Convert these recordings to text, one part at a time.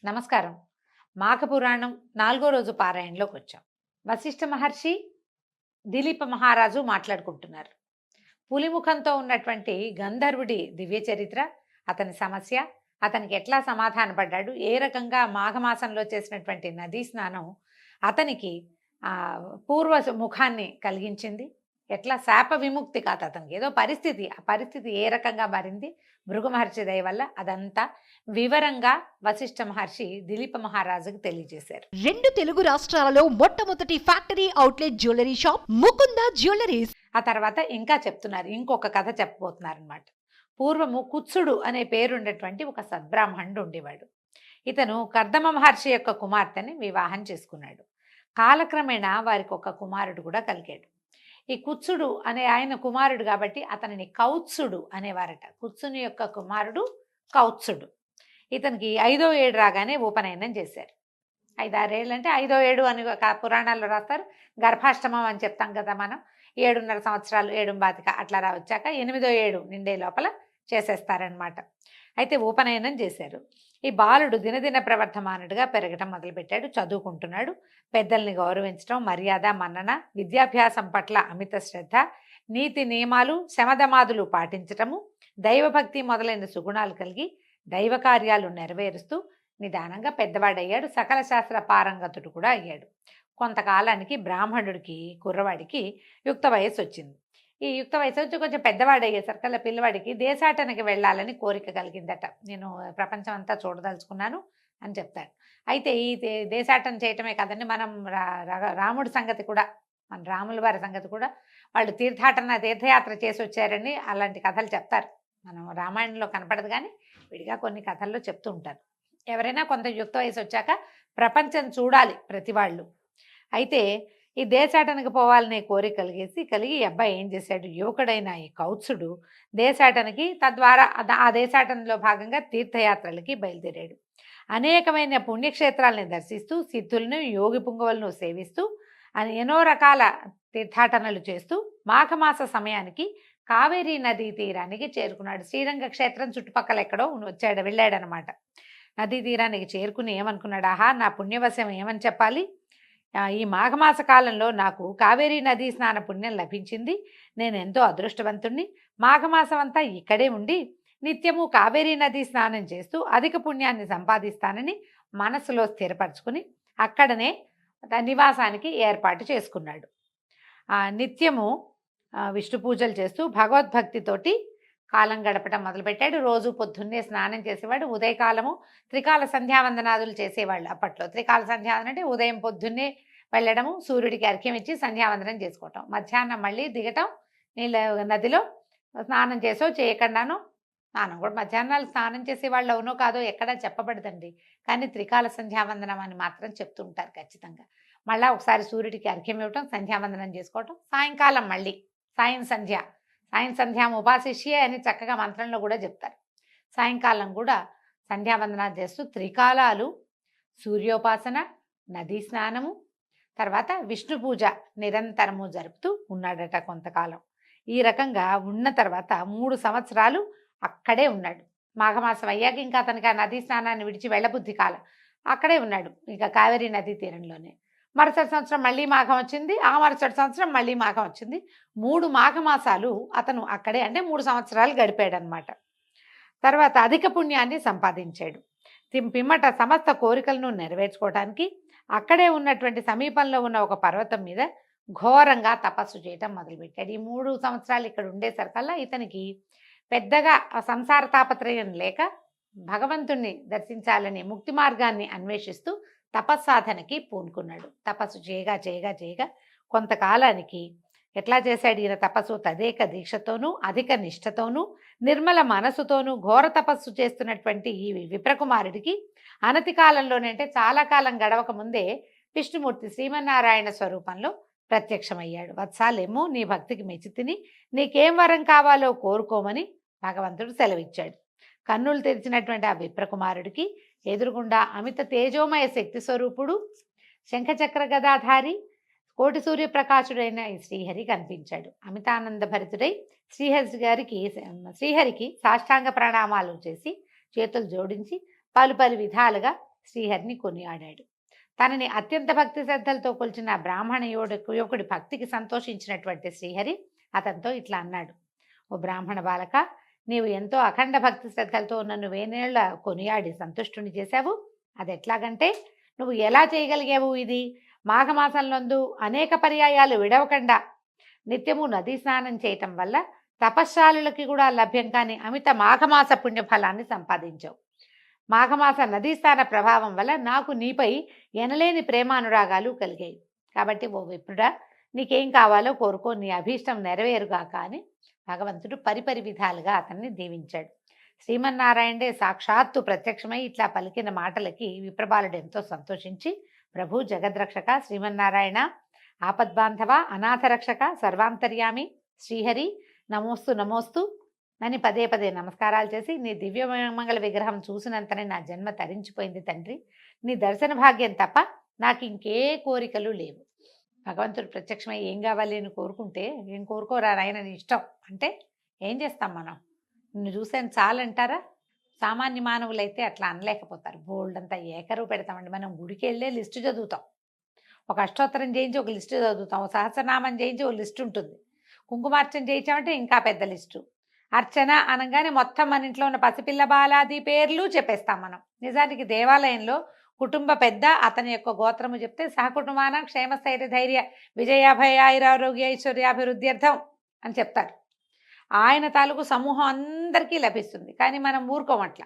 నమస్కారం. మాఘ పురాణం 4గో రోజు పారాయణలోకి వచ్చాం. వశిష్ఠ మహర్షి, దిలీప మహారాజు మాట్లాడుకుంటున్నారు. పులిముఖంతో ఉన్నటువంటి గంధర్వుడి దివ్య చరిత్ర, అతని సమస్య, అతనికి ఎట్లా సమాధాన పడ్డాడు, ఏ రకంగా మాఘమాసంలో చేసినటువంటి నదీ స్నానం అతనికి పూర్వ ముఖాన్ని కలిగించింది, ఎట్లా శాప విముక్తి కాదు అతనికి, ఏదో పరిస్థితి, ఆ పరిస్థితి ఏ రకంగా మారింది భృగు మహర్షి దయ వల్ల, అదంతా వివరంగా వశిష్ఠ మహర్షి దిలీప మహారాజుకు తెలియజేశారు. 2 తెలుగు రాష్ట్రాలలో మొట్టమొదటి factory outlet jewellery shop Mukunda jewelleries. ఆ తర్వాత ఇంకా చెప్తున్నారు, ఇంకొక కథ చెప్పబోతున్నారు అనమాట. పూర్వము కుత్సుడు అనే పేరున్నటువంటి ఒక సద్బ్రాహ్మణుడు ఉండేవాడు. ఇతను కర్దమ మహర్షి యొక్క కుమార్తెని వివాహం చేసుకున్నాడు. కాలక్రమేణా వారికి ఒక కుమారుడు కూడా కలిగాడు. ఈ కుత్సుడు అనే ఆయన కుమారుడు కాబట్టి అతనిని కౌత్సుడు అనేవారట. కుత్సుని యొక్క కుమారుడు కౌత్సుడు. ఇతనికి 5వ ఏడు రాగానే ఉపనయనం చేశారు. 5-6 ఏళ్ళు అంటే 5వ ఏడు అని పురాణాల్లో రాస్తారు. గర్భాష్టమం అని చెప్తాం కదా మనం. 7.5 సంవత్సరాలు, 7 అట్లా వచ్చాక 8వ ఏడు నిండే లోపల చేసేస్తారనమాట. అయితే ఉపనయనం చేశారు. ఈ బాలుడు దినదిన ప్రవర్ధమానుడిగా పెరగటం మొదలుపెట్టాడు. చదువుకుంటున్నాడు. పెద్దల్ని గౌరవించడం, మర్యాద, మన్నన, విద్యాభ్యాసం పట్ల అమిత శ్రద్ధ, నీతి నియమాలు, శమధమాదులు పాటించటము, దైవభక్తి మొదలైన సుగుణాలు కలిగి దైవ కార్యాలు నెరవేరుస్తూ నిదానంగా పెద్దవాడయ్యాడు. సకల శాస్త్ర పారంగతుడు కూడా అయ్యాడు. కొంతకాలానికి బ్రాహ్మణుడికి, కుర్రవాడికి యుక్త వయస్సు వచ్చింది. ఈ యుక్త వయసు వచ్చి కొంచెం పెద్దవాడయ్యేసరికల్లా పిల్లవాడికి దేశాటనకి వెళ్ళాలని కోరిక కలిగిందట. నేను ప్రపంచం అంతా చూడదలుచుకున్నాను అని చెప్తాడు. అయితే ఈ దేశాటన చేయటమే కాదండి, మనం రాముడి సంగతి కూడా, మన రాముల వారి సంగతి కూడా, వాళ్ళు తీర్థయాత్ర చేసి వచ్చారని అలాంటి కథలు చెప్తారు. మనం రామాయణంలో కనపడదు కానీ విడిగా కొన్ని కథల్లో చెప్తూ ఉంటారు. ఎవరైనా కొంత యుక్త వయసు వచ్చాక ప్రపంచం చూడాలి ప్రతి వాళ్ళు. అయితే ఈ దేశాటనకు పోవాలనే కోరిక కలిగి ఈ అబ్బాయి ఏం చేశాడు, యువకుడైన ఈ కౌత్సుడు దేశాటనకి, తద్వారా ఆ దేశాటనలో భాగంగా తీర్థయాత్రలకి బయలుదేరాడు. అనేకమైన పుణ్యక్షేత్రాలని దర్శిస్తూ, సిద్ధులను, యోగి పుంగవులను సేవిస్తూ, ఎన్నో రకాల తీర్థాటనలు చేస్తూ మాఘమాస సమయానికి కావేరీ నదీ తీరానికి చేరుకున్నాడు. శ్రీరంగ క్షేత్రం చుట్టుపక్కల ఎక్కడో వెళ్ళాడనమాట. నదీ తీరానికి చేరుకుని ఏమనుకున్నాడు, ఆహా నా పుణ్యవశం ఏమని చెప్పాలి, ఈ మాఘమాస కాలంలో నాకు కావేరీ నదీ స్నాన పుణ్యం లభించింది. నేను ఎంతో అదృష్టవంతుణ్ణి. మాఘమాసం అంతా ఇక్కడే ఉండి నిత్యము కావేరీ నదీ స్నానం చేస్తూ అధిక పుణ్యాన్ని సంపాదిస్తానని మనసులో స్థిరపరచుకుని అక్కడనే నివాసానికి ఏర్పాటు చేసుకున్నాడు. నిత్యము విష్ణు పూజలు చేస్తూ భగవద్భక్తితోటి కాలం గడపటం మొదలుపెట్టాడు. రోజు పొద్దున్నే స్నానం చేసేవాడు. ఉదయకాలము త్రికాల సంధ్యావందనాదులు చేసేవాళ్ళు. అప్పట్లో త్రికాల సంధ్యావందనం అంటే ఉదయం పొద్దున్నే వెళ్ళడము, సూర్యుడికి అర్ఘ్యం ఇచ్చి సంధ్యావందనం చేసుకోవటం, మధ్యాహ్నం మళ్ళీ దిగటం, నదిలో స్నానం చేసో చేయకుండానో, స్నానం కూడా మధ్యాహ్నాలు స్నానం చేసేవాళ్ళు అవునో కాదో ఎక్కడా చెప్పబడదండి, కానీ త్రికాల సంధ్యావందనం అని మాత్రం చెప్తుంటారు ఖచ్చితంగా. మళ్ళీ ఒకసారి సూర్యుడికి అర్ఘ్యం ఇవ్వటం, సంధ్యావందనం చేసుకోవటం, సాయంకాలం మళ్ళీ సాయం సంధ్యాం ఉపాశిష్యే అని చక్కగా మంత్రంలో కూడా చెప్తారు. సాయంకాలం కూడా సంధ్యావందనాలు చేస్తూ త్రికాలాలు సూర్యోపాసన, నదీ స్నానము, తర్వాత విష్ణు పూజ నిరంతరము జరుపుతూ ఉన్నాడట కొంతకాలం. ఈ రకంగా ఉన్న తర్వాత 3 సంవత్సరాలు అక్కడే ఉన్నాడు. మాఘమాసం అయ్యాక ఇంకా అతనికి ఆ నదీ స్నానాన్ని విడిచి వెళ్ళబుద్ధి కాలం, అక్కడే ఉన్నాడు ఇక కావేరీ నదీ తీరంలోనే. మరుసటి సంవత్సరం మళ్ళీ మాఘం వచ్చింది, ఆ మరుసటి సంవత్సరం మళ్ళీ మాఘం వచ్చింది. 3 మాఘమాసాలు అతను అక్కడే, అంటే 3 సంవత్సరాలు గడిపాడనమాట. తర్వాత అధిక పుణ్యాన్ని సంపాదించాడు. పిమ్మట సమస్త కోరికలను నెరవేర్చుకోవడానికి అక్కడే ఉన్నటువంటి సమీపంలో ఉన్న ఒక పర్వతం మీద ఘోరంగా తపస్సు చేయటం మొదలుపెట్టాడు. ఈ 3 సంవత్సరాలు ఇక్కడ ఉండేసరికల్లా ఇతనికి పెద్దగా సంసార తాపత్రయం లేక భగవంతుణ్ణి దర్శించాలని ముక్తి మార్గాన్ని అన్వేషిస్తూ తపస్సాధనకి పూనుకున్నాడు. తపస్సు చేయగా కొంతకాలానికి ఎట్లా చేశాడు ఈయన తపస్సు, తదేక దీక్షతోనూ అధిక నిష్ఠతోనూ నిర్మల మనసుతోనూ ఘోర తపస్సు చేస్తున్నటువంటి ఈ విప్రకుమారుడికి అనతి కాలంలోనే, అంటే చాలా కాలం గడవక ముందే విష్ణుమూర్తి శ్రీమన్నారాయణ స్వరూపంలో ప్రత్యక్షమయ్యాడు. వత్సాలేమో నీ భక్తికి మెచ్చితిని, నీకేం వరం కావాలో కోరుకోమని భగవంతుడు సెలవిచ్చాడు. కన్నులు తెరిచినటువంటి ఆ విప్రకుమారుడికి ఎదురుగుండా అమిత తేజోమయ శక్తి స్వరూపుడు, శంఖచక్ర గదాధారి, కోటి సూర్యప్రకాశుడైన శ్రీహరి కనిపించాడు. అమితానంద భరితుడై శ్రీహరికి సాష్టాంగ ప్రణామాలు చేసి చేతులు జోడించి పలు విధాలుగా శ్రీహరిని కొనియాడాడు. తనని అత్యంత భక్తి శ్రద్ధలతో కొలిచిన బ్రాహ్మణ యువకుడి భక్తికి సంతోషించినటువంటి శ్రీహరి అతనితో ఇట్లా అన్నాడు, ఓ బ్రాహ్మణ బాలక, నీవు ఎంతో అఖండ భక్తి శ్రద్ధలతో నన్ను వేనేళ్ల కొనియాడి సంతుష్టుని చేశావు. అది ఎట్లాగంటే, నువ్వు ఎలా చేయగలిగావు ఇది? మాఘమాసంలోందు అనేక పర్యాయాలు విడవకుండా నిత్యము నదీ స్నానం చేయటం వల్ల తపశ్శాలులకి కూడా లభ్యం కాని అమిత మాఘమాస పుణ్యఫలాన్ని సంపాదించావు. మాఘమాస నదీ స్నాన ప్రభావం వల్ల నాకు నీపై ఎనలేని ప్రేమానురాగాలు కలిగాయి. కాబట్టి ఓ విప్రుడా, నీకేం కావాలో కోరుకో, నీ అభీష్టం నెరవేరుగాక అని భగవంతుడు పరిపరి విధాలుగా అతన్ని దీవించాడు. శ్రీమన్నారాయణే సాక్షాత్తు ప్రత్యక్షమై ఇట్లా పలికిన మాటలకి విప్రబాలుడు ఎంతో సంతోషించి, ప్రభు జగద్రక్షక శ్రీమన్నారాయణ, ఆపద్బాంధవ అనాథరక్షక సర్వాంతర్యామి శ్రీహరి, నమోస్తు నమోస్తు అని పదే పదే నమస్కారాలు చేసి, నీ దివ్యమంగళ విగ్రహం చూసినంతనే నా జన్మ తరించిపోయింది తండ్రి. నీ దర్శన భాగ్యం తప్ప నాకు ఇంకే కోరికలు లేవు. భగవంతుడు ప్రత్యక్షమై ఏం కావాలి అని కోరుకుంటే, ఏం కోరుకోరా నాయన నీ ఇష్టం అంటే ఏం చేస్తాం మనం? నిన్ను చూసాను చాలంటారా? సామాన్య మానవులైతే అట్లా అనలేకపోతారు. బోల్డ్ అంతా ఏకరువు పెడతామండి. మనం గుడికి వెళ్ళే లిస్టు చదువుతాం, ఒక అష్టోత్తరం చేయించి ఒక లిస్టు చదువుతాం, ఒక సహస్రనామం చేయించి ఒక లిస్టు ఉంటుంది, కుంకుమార్చన చేయించామంటే ఇంకా పెద్ద లిస్టు, అర్చన అనగానే మొత్తం మన ఇంట్లో ఉన్న పసిపిల్ల బాలాది పేర్లు చెప్పేస్తాం మనం. నిజానికి దేవాలయంలో కుటుంబ పెద్ద అతని యొక్క గోత్రము చెప్తే సహకుటుంబాన క్షేమస్థైర్య ధైర్య విజయాభయ ఆయురారోగ్య ఐశ్వర్యాభివృద్ధ్యర్థం అని చెప్తారు. ఆయన తాలూకు సమూహం అందరికీ లభిస్తుంది. కానీ మనం ఊరుకోమట్ల,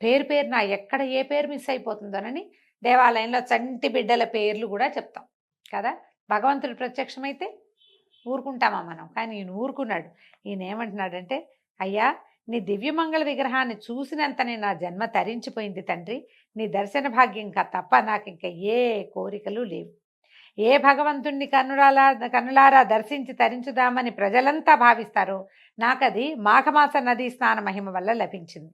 పేరు పేరున ఎక్కడ ఏ పేరు మిస్ అయిపోతుందోనని దేవాలయంలో చంటి బిడ్డల పేర్లు కూడా చెప్తాం కదా. భగవంతుడు ప్రత్యక్షమైతే ఊరుకుంటామా మనం? కానీ ఈయన ఊరుకున్నాడు. ఈయన ఏమంటున్నాడంటే, అయ్యా, నీ దివ్యమంగళ విగ్రహాన్ని చూసినంతనే నా జన్మ తరించిపోయింది తండ్రి. నీ దర్శన భాగ్యం తప్ప నాకు ఇంకా ఏ కోరికలు లేవు. ఏ భగవంతుణ్ణి కన్నులారా దర్శించి తరించుదామని ప్రజలంతా భావిస్తారో నాకది మాఘమాస నదీ స్నాన మహిమ వల్ల లభించింది.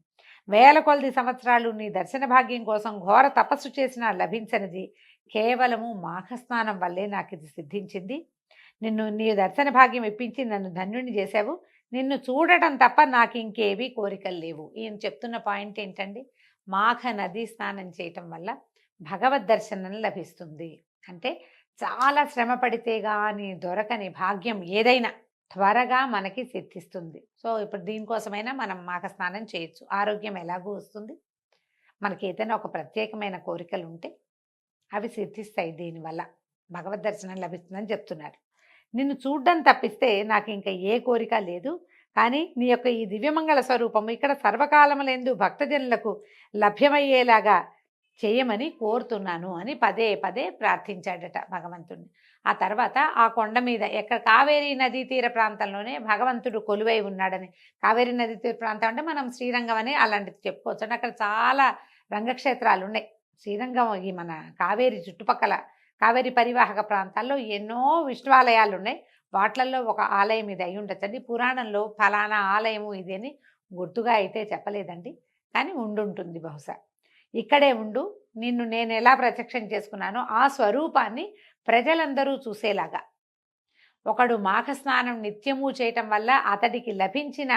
వేల కొలది సంవత్సరాలు నీ దర్శన భాగ్యం కోసం ఘోర తపస్సు చేసినా లభించనిది కేవలము మాఘస్నానం వల్లే నాకు ఇది సిద్ధించింది. నీ దర్శన భాగ్యం ఇప్పించి నన్ను ధన్యుని చేశావు. నిన్ను చూడటం తప్ప నాకు ఇంకేవీ కోరికలు లేవు. ఈయన చెప్తున్న పాయింట్ ఏంటండి? మాఘ నదీ స్నానం చేయటం వల్ల భగవద్ దర్శనం లభిస్తుంది. అంటే చాలా శ్రమ పడితే కానీ దొరకని భాగ్యం ఏదైనా త్వరగా మనకి సిద్ధిస్తుంది. సో ఇప్పుడు దీనికోసమైనా మనం మాఘ స్నానం చేయొచ్చు. ఆరోగ్యం ఎలాగూ వస్తుంది. మనకి ఏదైనా ఒక ప్రత్యేకమైన కోరికలు ఉంటే అవి సిద్ధిస్తాయి. దీనివల్ల భగవద్ దర్శనం లభిస్తుందని చెప్తున్నారు. నిన్ను చూడ్డం తప్పిస్తే నాకు ఇంకా ఏ కోరిక లేదు. కానీ నీ యొక్క ఈ దివ్యమంగళ స్వరూపము ఇక్కడ సర్వకాలములందు భక్తజనులకు లభ్యమయ్యేలాగా చేయమని కోరుతున్నాను అని పదే పదే ప్రార్థించాడట భగవంతుడిని. ఆ తర్వాత ఆ కొండ మీద ఎక్కడ కావేరీ నదీ తీర ప్రాంతంలోనే భగవంతుడు కొలువై ఉన్నాడని. కావేరీ నదీ తీర ప్రాంతం అంటే మనం శ్రీరంగం అని అలాంటిది చెప్పుకోవచ్చు. అంటే అక్కడ చాలా రంగక్షేత్రాలు ఉన్నాయి. శ్రీరంగం ఈ మన కావేరీ చుట్టుపక్కల కావేరీ పరివాహక ప్రాంతాల్లో ఎన్నో విష్ణువాలయాలు ఉన్నాయి. వాట్లల్లో ఒక ఆలయం ఇది అయి ఉండొచ్చండి. పురాణంలో ఫలానా ఆలయము ఇది అని గుర్తుగా అయితే చెప్పలేదండి, కానీ ఉండుంటుంది బహుశా. ఇక్కడే ఉండు, నిన్ను నేను ఎలా ప్రత్యక్షం చేసుకున్నానో ఆ స్వరూపాన్ని ప్రజలందరూ చూసేలాగా. ఒకడు మాఘస్నానం నిత్యము చేయటం వల్ల అతడికి లభించిన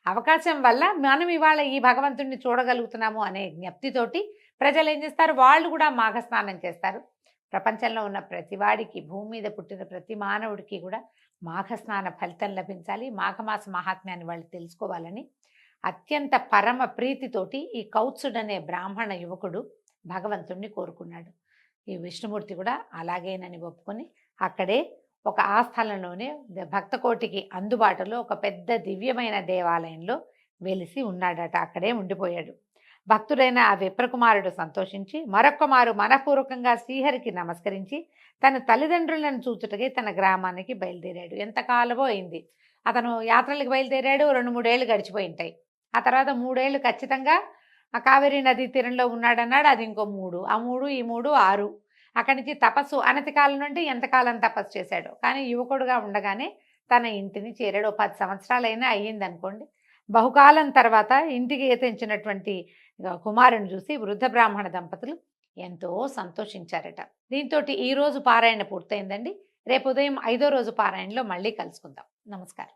అవకాశం వల్ల మనం ఇవాళ ఈ భగవంతుడిని చూడగలుగుతున్నాము అనే జ్ఞప్తితోటి ప్రజలు ఏం చేస్తారు? వాళ్ళు కూడా మాఘస్నానం చేస్తారు. ప్రపంచంలో ఉన్న ప్రతివాడికి, భూమి మీద పుట్టిన ప్రతి మానవుడికి కూడా మాఘస్నాన ఫలితం లభించాలి. మాఘమాస మహాత్మ్యాన్ని వాళ్ళు తెలుసుకోవాలని అత్యంత పరమ ప్రీతితోటి ఈ కౌత్సుడనే బ్రాహ్మణ యువకుడు భగవంతుణ్ణి కోరుకున్నాడు. ఈ విష్ణుమూర్తి కూడా అలాగేనని ఒప్పుకొని అక్కడే ఒక ఆ స్థలంలోనే భక్తకోటికి అందుబాటులో ఒక పెద్ద దివ్యమైన దేవాలయంలో వెలిసి ఉన్నాడట. అక్కడే ఉండిపోయాడు. భక్తుడైన ఆ విప్రకుమారుడు సంతోషించి మరొక్క మారు మనపూర్వకంగా శ్రీహరికి నమస్కరించి తన తల్లిదండ్రులను చూచుటకై తన గ్రామానికి బయలుదేరాడు. ఎంతకాలమో అయింది అతను యాత్రలకు బయలుదేరాడు. 2-3 ఏళ్ళు గడిచిపోయి ఉంటాయి. ఆ తర్వాత 3 ఏళ్ళు ఖచ్చితంగా ఆ కావేరీ నదీ తీరంలో ఉన్నాడన్నాడు. అది ఇంకో 3, ఆ 3 ఈ 3 6. అక్కడి నుంచి తపస్సు అనతి కాలం నుండి ఎంతకాలం తపస్సు చేశాడు. కానీ యువకుడుగా ఉండగానే తన ఇంటిని చేరాడు. 10 సంవత్సరాలైనా అయ్యింది అనుకోండి. బహుకాలం తర్వాత ఇంటికి తెంచినటువంటి కుమారుని చూసి వృద్ధ బ్రాహ్మణ దంపతులు ఎంతో సంతోషించారట. దీంతో ఈరోజు పారాయణ పూర్తయిందండి. రేపు ఉదయం 5వ రోజు పారాయణలో మళ్ళీ కలుసుకుందాం. నమస్కారం.